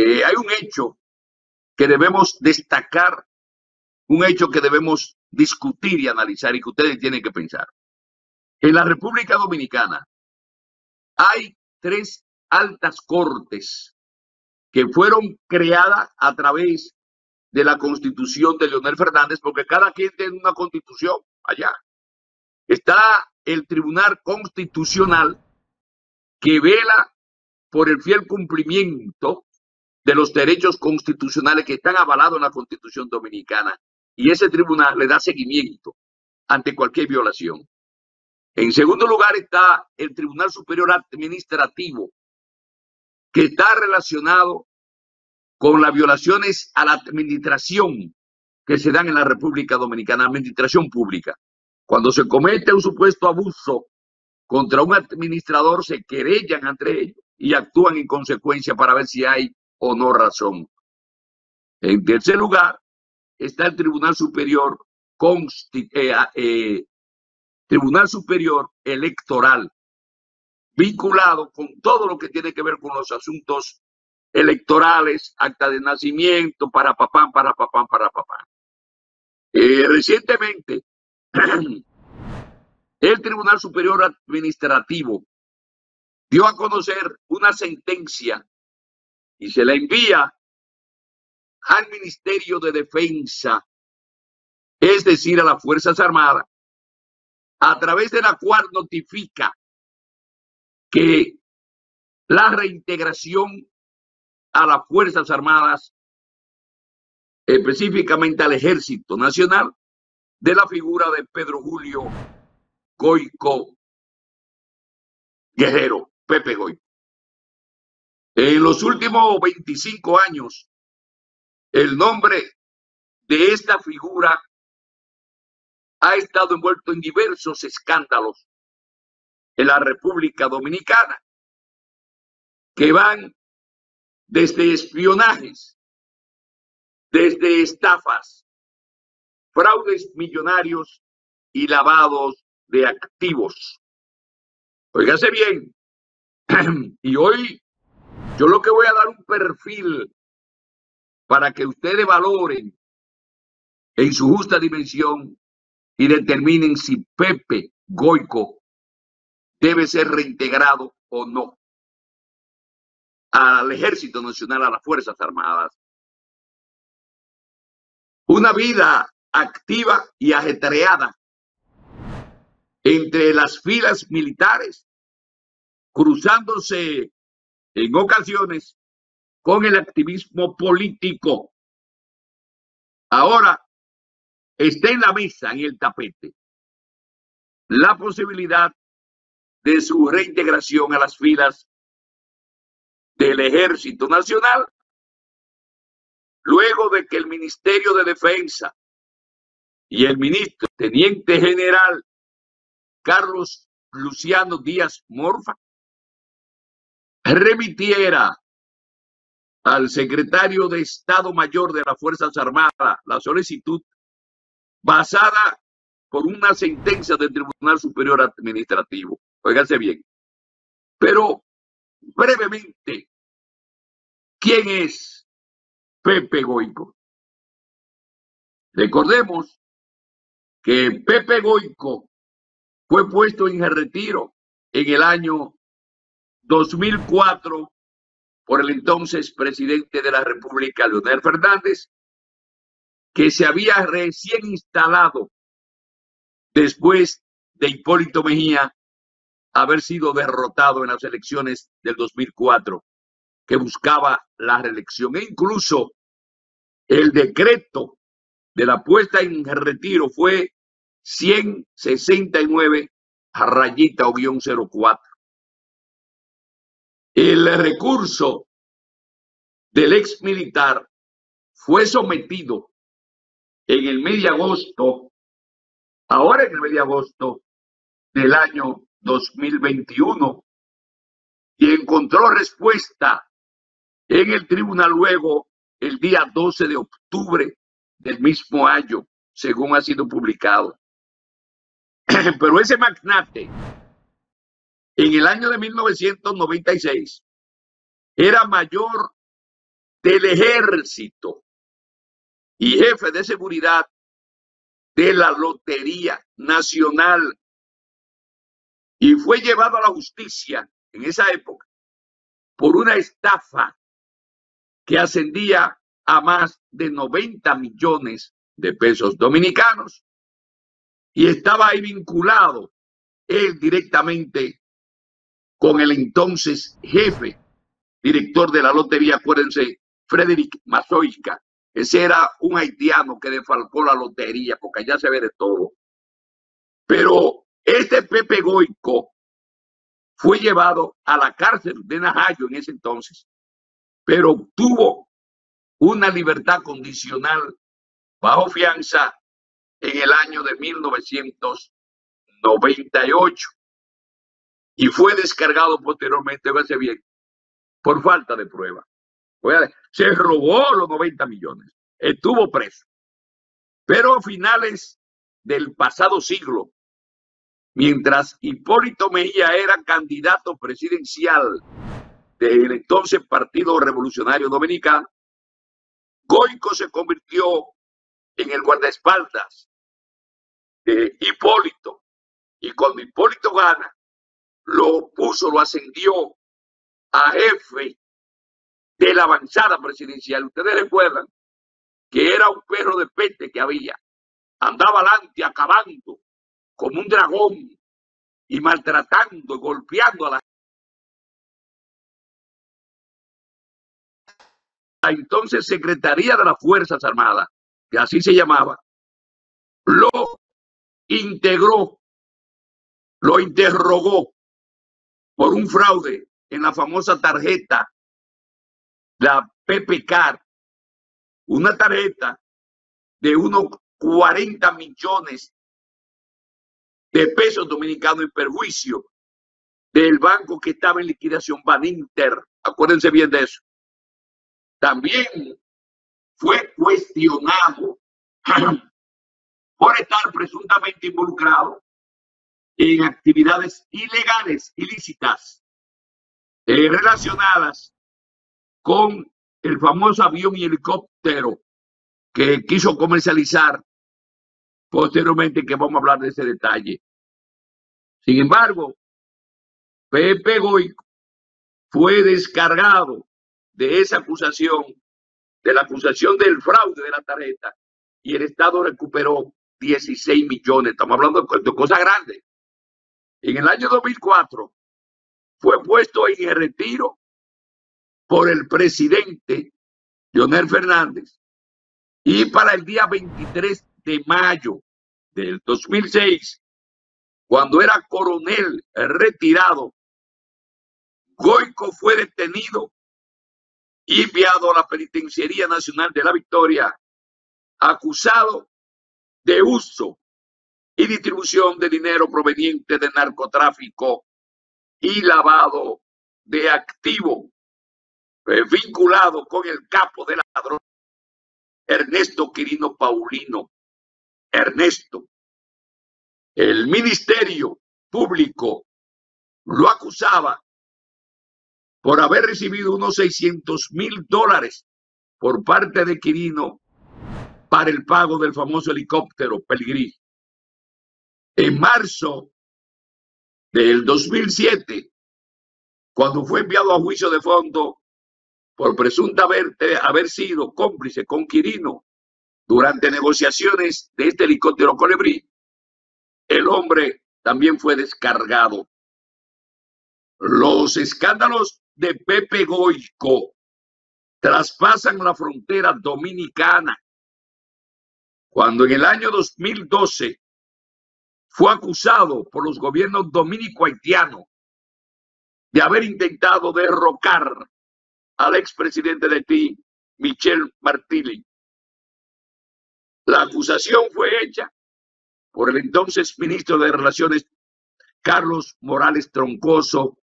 Hay un hecho que debemos destacar, un hecho que debemos discutir y analizar y que ustedes tienen que pensar. En la República Dominicana hay 3 altas cortes que fueron creadas a través de la constitución de Leonel Fernández, porque cada quien tiene una constitución allá. Está el Tribunal Constitucional, que vela por el fiel cumplimiento de los derechos constitucionales que están avalados en la Constitución Dominicana, y ese tribunal le da seguimiento ante cualquier violación. En segundo lugar está el Tribunal Superior Administrativo, que está relacionado con las violaciones a la administración que se dan en la República Dominicana, administración pública. Cuando se comete un supuesto abuso contra un administrador, se querellan entre ellos y actúan en consecuencia para ver si hay o no razón. En tercer lugar está el Tribunal Superior Electoral, vinculado con todo lo que tiene que ver con los asuntos electorales, acta de nacimiento, para papán. Recientemente, el Tribunal Superior Administrativo dio a conocer una sentencia y se la envía al Ministerio de Defensa, es decir, a las Fuerzas Armadas, a través de la cual notifica que la reintegración a las Fuerzas Armadas, específicamente al Ejército Nacional, de la figura de Pedro Julio Goyco Guerrero, Pepe Goyco. En los últimos 25 años, el nombre de esta figura ha estado envuelto en diversos escándalos en la República Dominicana, que van desde espionajes, desde estafas, fraudes millonarios y lavados de activos. Óigase bien, y hoy yo lo que voy a dar un perfil para que ustedes valoren en su justa dimensión y determinen si Pepe Goyco debe ser reintegrado o no al Ejército Nacional, a las Fuerzas Armadas. Una vida activa y ajetreada entre las filas militares, cruzándose en ocasiones con el activismo político. Ahora está en la mesa, en el tapete, la posibilidad de su reintegración a las filas del Ejército Nacional, luego de que el Ministerio de Defensa y el ministro Teniente General Carlos Luciano Díaz Morfa remitiera al secretario de Estado Mayor de las Fuerzas Armadas la solicitud basada por una sentencia del Tribunal Superior Administrativo. Óiganse bien. Pero brevemente, ¿quién es Pepe Goyco? Recordemos que Pepe Goyco fue puesto en retiro en el año 2004 por el entonces presidente de la República, Leonel Fernández, que se había recién instalado después de Hipólito Mejía haber sido derrotado en las elecciones del 2004, que buscaba la reelección. E incluso el decreto de la puesta en retiro fue 169/04. El recurso del ex militar fue sometido en el mes de agosto, ahora en el mes de agosto del año 2021, y encontró respuesta en el tribunal luego el día 12 de octubre del mismo año, según ha sido publicado. Pero ese magnate, en el año de 1996, era mayor del Ejército y jefe de seguridad de la Lotería Nacional, y fue llevado a la justicia en esa época por una estafa que ascendía a más de 90 millones de pesos dominicanos, y estaba ahí vinculado él directamente con el entonces jefe director de la lotería, acuérdense, Frederick Mazoica. Ese era un haitiano que defalcó la lotería, porque allá se ve de todo. Pero este Pepe Goico fue llevado a la cárcel de Najayo en ese entonces, pero obtuvo una libertad condicional bajo fianza en el año de 1998 y fue descargado posteriormente, fíjese bien, por falta de prueba. Se robó los 90 millones, estuvo preso. Pero a finales del pasado siglo, mientras Hipólito Mejía era candidato presidencial del entonces Partido Revolucionario Dominicano, Goico se convirtió en el guardaespaldas de Hipólito, y cuando Hipólito gana, lo ascendió a jefe de la avanzada presidencial. Ustedes recuerdan que era un perro de peste que había, andaba adelante acabando como un dragón y maltratando y golpeando a la entonces Secretaría de las Fuerzas Armadas, que así se llamaba, lo integró, lo interrogó por un fraude en la famosa tarjeta, la PPCAR, una tarjeta de unos 40 millones de pesos dominicanos en perjuicio del banco que estaba en liquidación, Baninter. Acuérdense bien de eso. También fue cuestionado por estar presuntamente involucrado en actividades ilegales, ilícitas, relacionadas con el famoso avión y helicóptero que quiso comercializar posteriormente, que vamos a hablar de ese detalle. Sin embargo, Pepe Goico fue descargado de esa acusación, de la acusación del fraude de la tarjeta, y el Estado recuperó 16 millones. Estamos hablando de cosas grandes. En el año 2004 fue puesto en el retiro por el presidente Leonel Fernández, y para el día 23 de mayo del 2006, cuando era coronel retirado, Goico fue detenido y enviado a la Penitenciaría Nacional de la Victoria, acusado de uso y distribución de dinero proveniente de narcotráfico y lavado de activo, vinculado con el capo de ladrón Ernesto Quirino Paulino. Ernesto, el Ministerio Público lo acusaba por haber recibido unos $600,000 por parte de Quirino para el pago del famoso helicóptero Peligrí. En marzo del 2007, cuando fue enviado a juicio de fondo por presuntamente haber sido cómplice con Quirino durante negociaciones de este helicóptero Colibrí, el hombre también fue descargado. Los escándalos de Pepe Goico traspasan la frontera dominicana cuando en el año 2012 fue acusado por los gobiernos dominico-haitianos de haber intentado derrocar al expresidente de Haití, Michel Martelly. La acusación fue hecha por el entonces ministro de Relaciones, Carlos Morales Troncoso,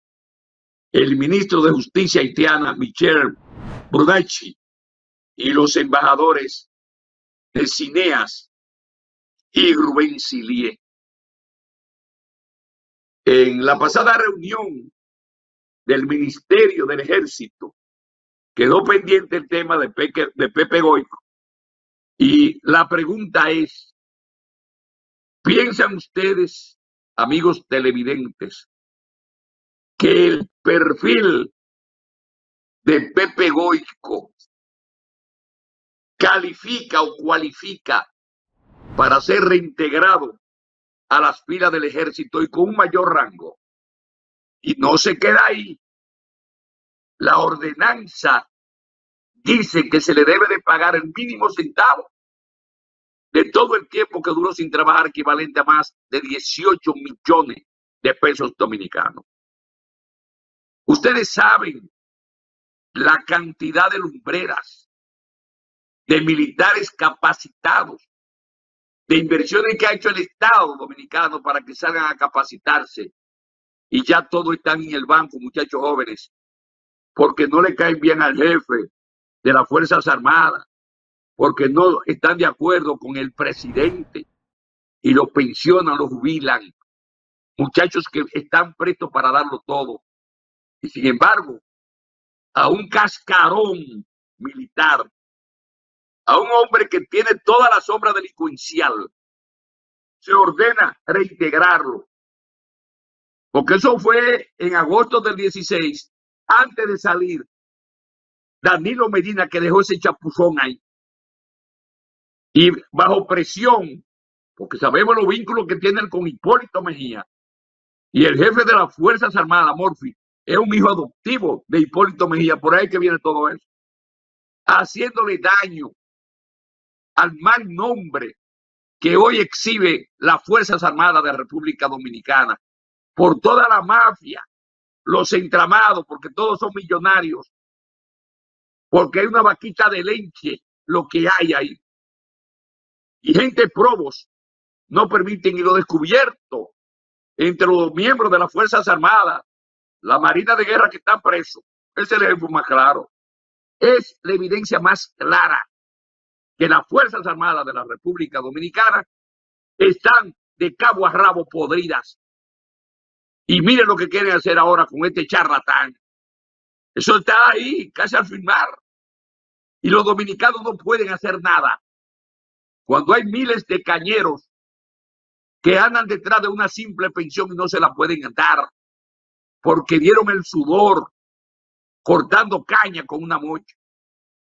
el ministro de Justicia haitiana, Michel Brunacci, y los embajadores de Cineas y Rubén Silié. En la pasada reunión del Ministerio del Ejército Quedó pendiente el tema de Pepe Goico. Y la pregunta es, ¿piensan ustedes, amigos televidentes, que el perfil de Pepe Goico califica o cualifica para ser reintegrado a las filas del ejército y con un mayor rango? Y no se queda ahí. La ordenanza dice que se le debe de pagar el mínimo centavo de todo el tiempo que duró sin trabajar, equivalente a más de 18 millones de pesos dominicanos. Ustedes saben la cantidad de lumbreras, de militares capacitados, de inversiones que ha hecho el Estado dominicano para que salgan a capacitarse, y ya todos están en el banco, muchachos jóvenes, porque no le caen bien al jefe de las Fuerzas Armadas, porque no están de acuerdo con el presidente y los pensionan, los jubilan. Muchachos que están prestos para darlo todo. Y sin embargo, a un cascarón militar, a un hombre que tiene toda la sombra delincuencial, se ordena reintegrarlo. Porque eso fue en agosto del 16, antes de salir Danilo Medina, que dejó ese chapuzón ahí. Y bajo presión, porque sabemos los vínculos que tienen con Hipólito Mejía, y el jefe de las Fuerzas Armadas, Morphy, es un hijo adoptivo de Hipólito Mejía, por ahí que viene todo eso, haciéndole daño al mal nombre que hoy exhibe las Fuerzas Armadas de la República Dominicana, por toda la mafia, los entramados, porque todos son millonarios, porque hay una vaquita de leche, lo que hay ahí. Y gente probos no permiten, y lo descubierto entre los miembros de las Fuerzas Armadas, la Marina de Guerra que están presos, ese es el ejemplo más claro. Es la evidencia más clara que las Fuerzas Armadas de la República Dominicana están de cabo a rabo podridas. Y miren lo que quieren hacer ahora con este charlatán. Eso está ahí, casi al firmar. Y los dominicanos no pueden hacer nada. Cuando hay miles de cañeros que andan detrás de una simple pensión y no se la pueden dar, porque dieron el sudor cortando caña con una mocha.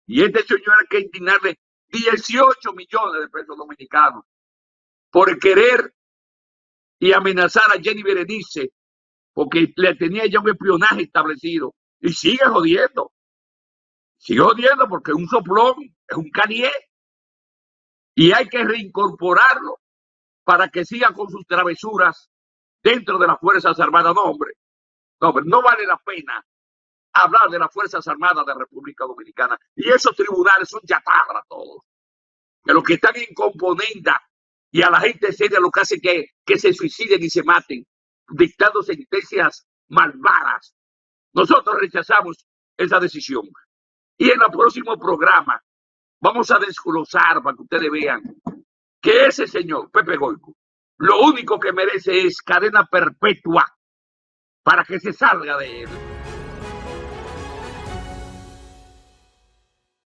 Y este señor hay que indignarle 18 millones de pesos dominicanos por querer y amenazar a Jenny Berenice, porque le tenía ya un espionaje establecido. Y sigue jodiendo. Sigue jodiendo porque es un soplón, es un canié. Y hay que reincorporarlo para que siga con sus travesuras dentro de las Fuerzas Armadas. No, hombre, no vale la pena hablar de las Fuerzas Armadas de la República Dominicana. Y esos tribunales son chatarra todos. Que los que están en componenda y a la gente seria lo que hace que se suiciden y se maten, dictando sentencias malvadas. Nosotros rechazamos esa decisión. Y en el próximo programa vamos a desglosar para que ustedes vean que ese señor, Pepe Goico, lo único que merece es cadena perpetua para que se salga de él.